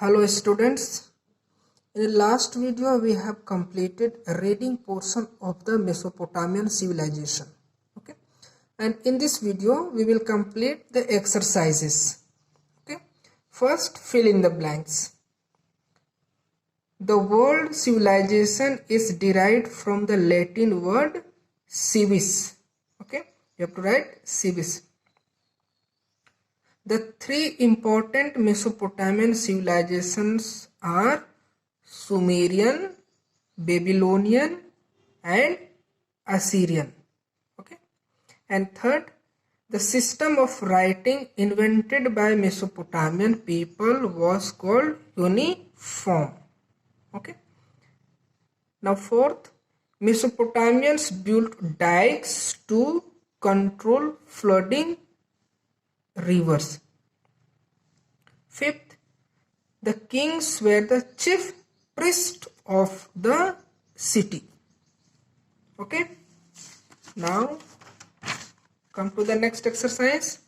Hello students, in the last video we have completed a reading portion of the Mesopotamian civilization. Okay, and in this video we will complete the exercises. Okay, first fill in the blanks. The word civilization is derived from the Latin word civis. Okay, you have to write civis. The three important Mesopotamian civilizations are Sumerian, Babylonian and Assyrian. Okay. And third, the system of writing invented by Mesopotamian people was called cuneiform. Okay. Now fourth, Mesopotamians built dikes to control flooding rivers. Fifth, the kings were the chief priest of the city. Okay, now come to the next exercise.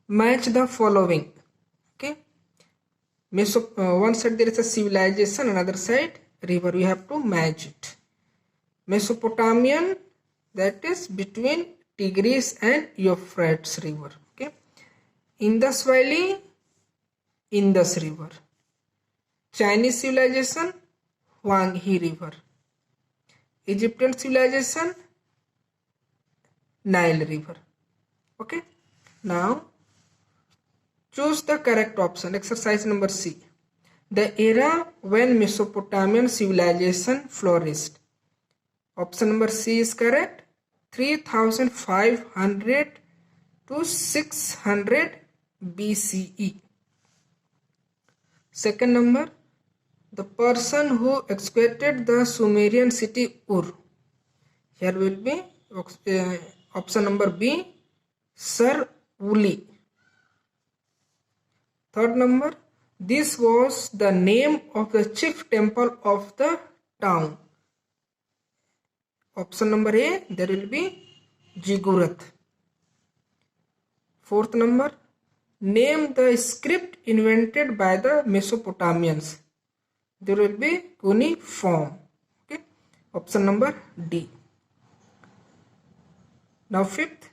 Match the following. Okay, one side there is a civilization, another side river. We have to match it. Mesopotamian, that is between Tigris and Euphrates river. Okay, Indus Valley, Indus river. Chinese civilization, Huang He river. Egyptian civilization, Nile river. Okay, now choose the correct option. Exercise number C. The era when Mesopotamian civilization flourished. Option number C is correct. 3500 to 600 BCE. Second number, the person who excavated the Sumerian city Ur. Here will be option number B, Sir Uli. Third number, this was the name of the chief temple of the town. Option number A, there will be Ziggurat. Fourth number, name the script invented by the Mesopotamians. There will be cuneiform. Okay. Option number D. Now fifth,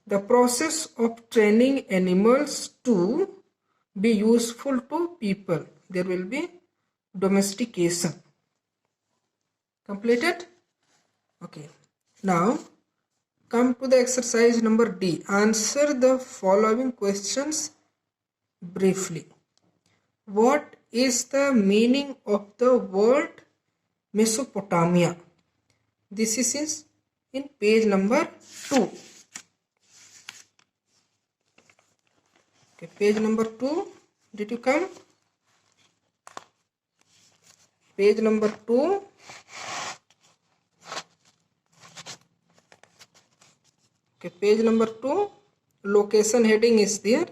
the process of training animals to be useful to people. There will be domestication. Completed? Okay, now come to the exercise number D. Answer the following questions briefly. What is the meaning of the word Mesopotamia? This is in page number 2. Okay, page number 2. Did you come? Page number 2. Okay, page number 2, location heading is there.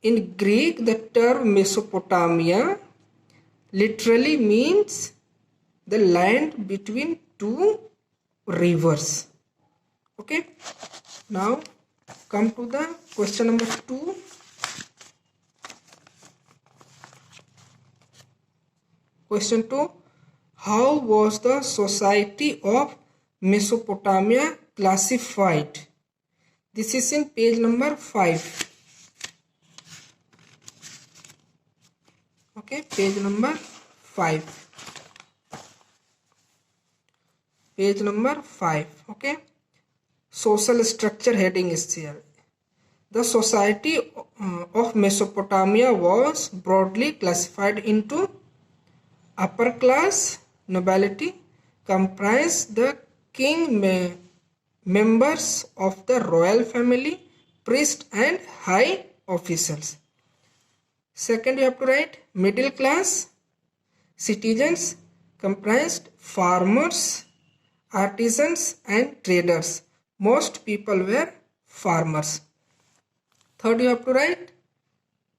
In Greek, the term Mesopotamia literally means the land between two rivers. Okay, now come to the question number 2. Question 2, how was the society of Mesopotamia classified? This is in page number 5. Okay, page number 5. Page number 5. Okay, social structure heading is here. The society of Mesopotamia was broadly classified into upper class nobility, comprised the king, members of the royal family, priests and high officials. Second, you have to write middle class citizens, comprised farmers, artisans and traders. Most people were farmers. Third, you have to write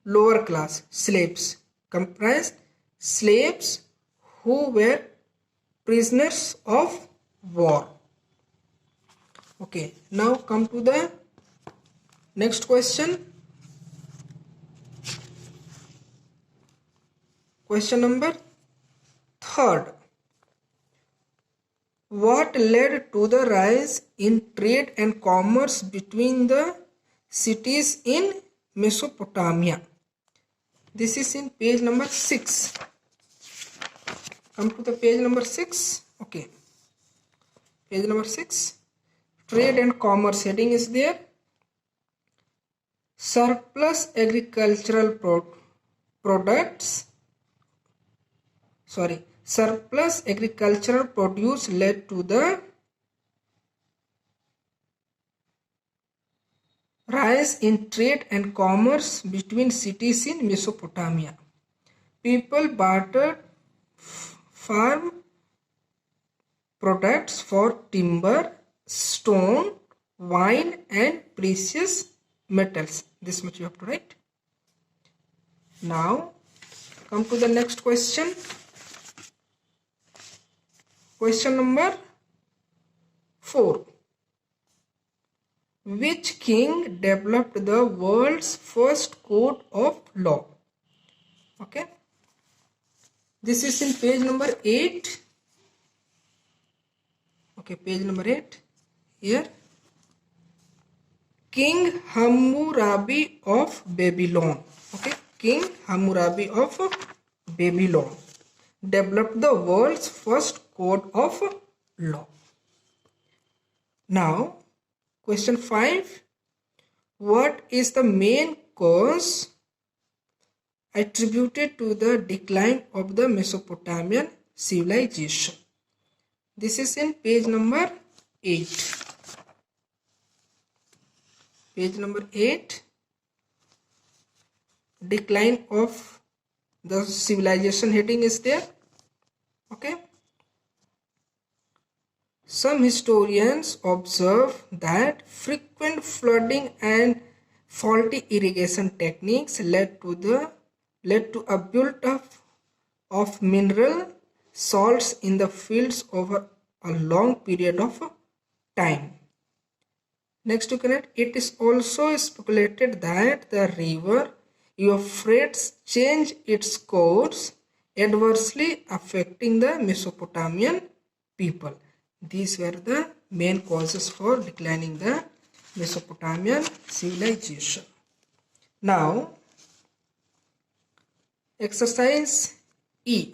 lower class slaves, comprised slaves who were prisoners of war. Okay, now come to the Next question. Question number 3. What led to the rise in trade and commerce between the cities in Mesopotamia? This is in page number 6. Come to the page number 6. Okay. Page number 6. Trade and commerce heading is there. Surplus agricultural produce led to the rise in trade and commerce between cities in Mesopotamia. People bartered farm products for timber, stone, wine, and precious metals. This much you have to write. Now, come to the next question. Question number 4. Which king developed the world's first code of law? Okay. This is in page number 8. Okay, page number 8. Here. King Hammurabi of Babylon. Okay, King Hammurabi of Babylon developed the world's first code of law. Now, question 5. What is the main cause attributed to the decline of the Mesopotamian civilization? This is in page number 8. Page number 8. Decline of the civilization heading is there. Okay. Some historians observe that frequent flooding and faulty irrigation techniques led to a build-up of mineral salts in the fields over a long period of time. Next, you can add, it is also speculated that the river Euphrates changed its course, adversely affecting the Mesopotamian people. These were the main causes for declining the Mesopotamian civilization. Now, exercise E.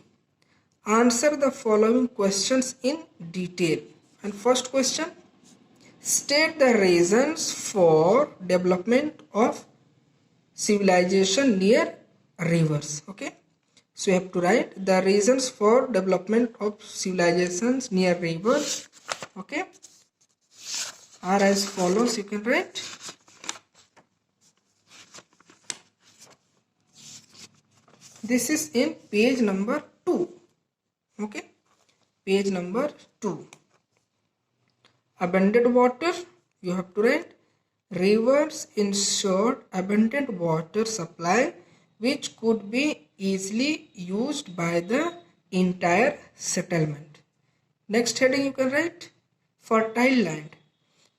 Answer the following questions in detail. And first question, state the reasons for development of civilization near rivers. Okay, so you have to write the reasons for development of civilizations near rivers. Okay, are as follows. You can write. This is in page number 2. Okay, page number 2. Abundant water, you have to write. Rivers ensured abundant water supply which could be easily used by the entire settlement. Next heading you can write fertile land.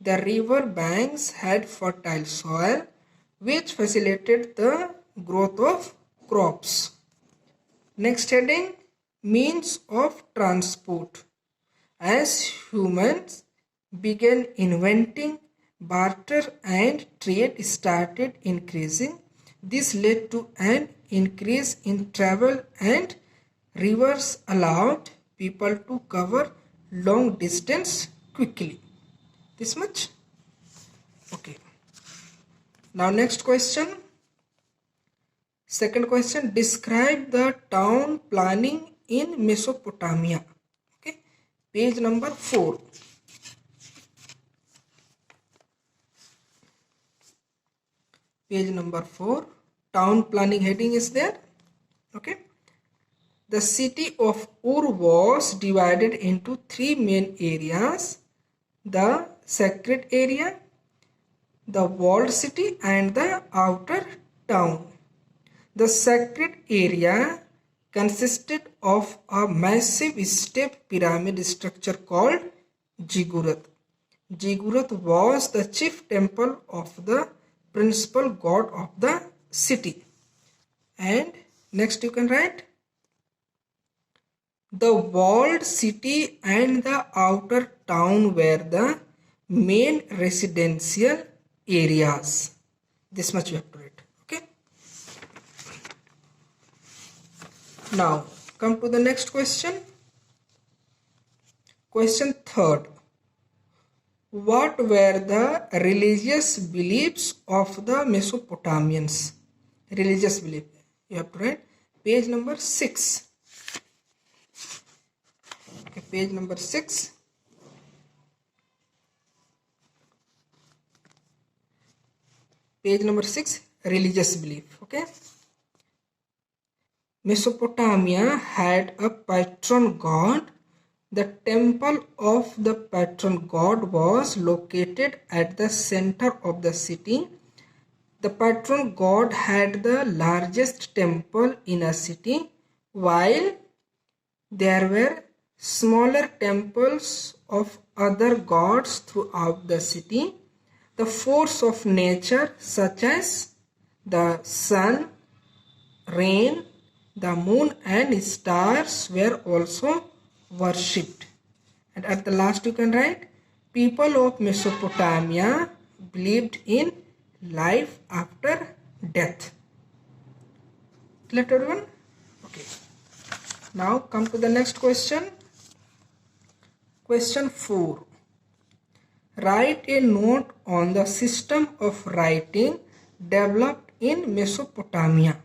The river banks had fertile soil which facilitated the growth of crops. Next heading, means of transport. As humans began inventing, barter and trade started increasing. This led to an increase in travel, and rivers allowed people to cover long distance quickly. This much? Okay. Now next question. Second question, describe the town planning in Mesopotamia. Okay, page number 4. Page number 4, town planning heading is there. Okay, the city of Ur was divided into 3 main areas: the sacred area, the walled city, and the outer town. The sacred area consisted of a massive step pyramid structure called Ziggurat. Ziggurat was the chief temple of the principal god of the city. And next you can write the walled city and the outer town were the main residential areas. This much you have to write. Okay. Now come to the next question. Question third. What were the religious beliefs of the Mesopotamians? Religious belief. You have to write page number 6. Okay, page number 6. Page number 6, religious belief. Okay. Mesopotamia had a patron god. The temple of the patron god was located at the center of the city. The patron god had the largest temple in a city, while there were smaller temples of other gods throughout the city. The force of nature, such as the sun, rain, the moon and stars, were also worshipped. And at the last you can write, people of Mesopotamia believed in life after death. Let everyone? Okay. Now come to the next question. Question 4. Write a note on the system of writing developed in Mesopotamia.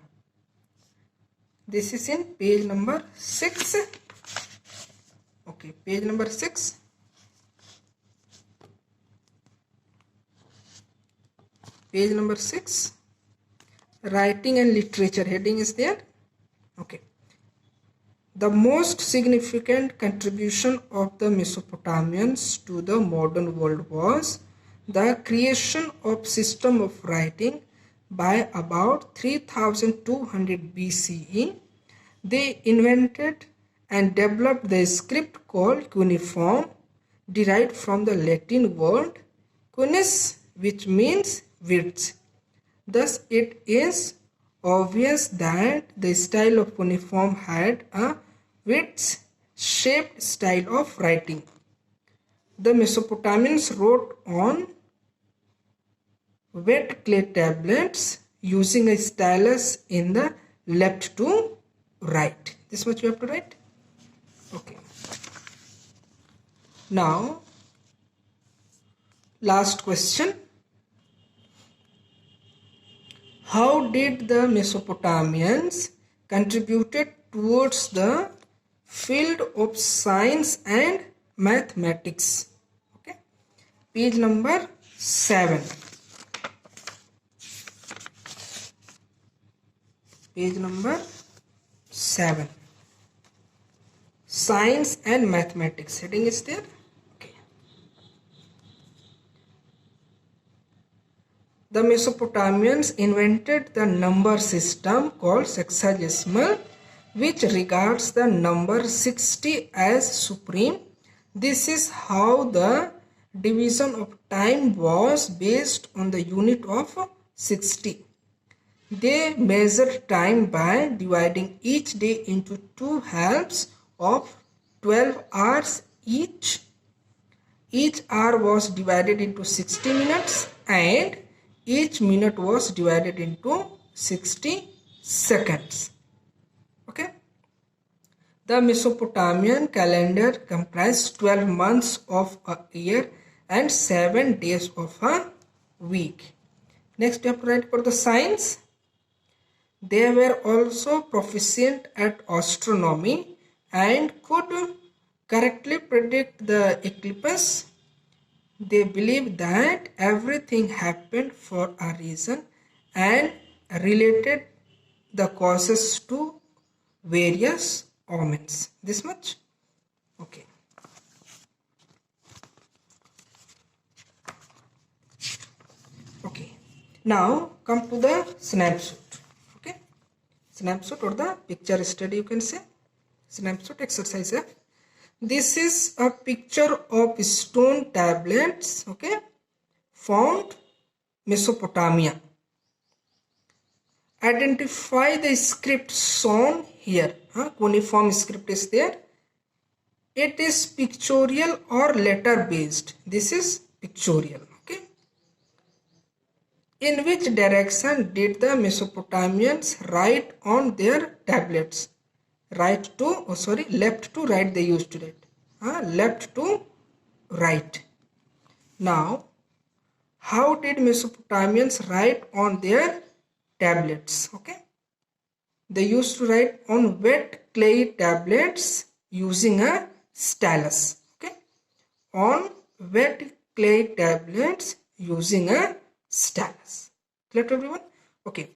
This is in page number 6. Okay, page number 6. Page number 6. Writing and literature heading is there. Okay. The most significant contribution of the Mesopotamians to the modern world was the creation of system of writing by about 3200 BCE. They invented and developed the script called cuneiform, derived from the Latin word cunis, which means width. Thus, it is obvious that the style of cuneiform had a width-shaped style of writing. The Mesopotamians wrote on wet clay tablets using a stylus in the left to right. This is what you have to write. Okay. Now, last question. How did the Mesopotamians contributed towards the field of science and mathematics? Okay. Page number 7. Page number 7. Science and mathematics heading is there. Okay. The Mesopotamians invented the number system called sexagesimal, which regards the number 60 as supreme. This is how the division of time was based on the unit of 60. They measured time by dividing each day into 2 halves of 12 hours each. Each hour was divided into 60 minutes and each minute was divided into 60 seconds. Okay. The Mesopotamian calendar comprised 12 months of a year and 7 days of a week. Next, you have to write for the science. They were also proficient at astronomy and could correctly predict the eclipse. They believed that everything happened for a reason and related the causes to various omens. This much? Okay. Okay. Now come to the snapshot. Okay. Snapshot or the picture study, you can say. Snapshot exercise F. This is a picture of stone tablets, okay, found Mesopotamia. Identify the script shown here. Cuneiform script is there. It is pictorial or letter based. This is pictorial. Okay. In which direction did the Mesopotamians write on their tablets? Left to right they used to write. Left to right. Now, how did Mesopotamians write on their tablets? Okay. They used to write on wet clay tablets using a stylus. Okay. On wet clay tablets using a stylus. Clear to everyone? Okay.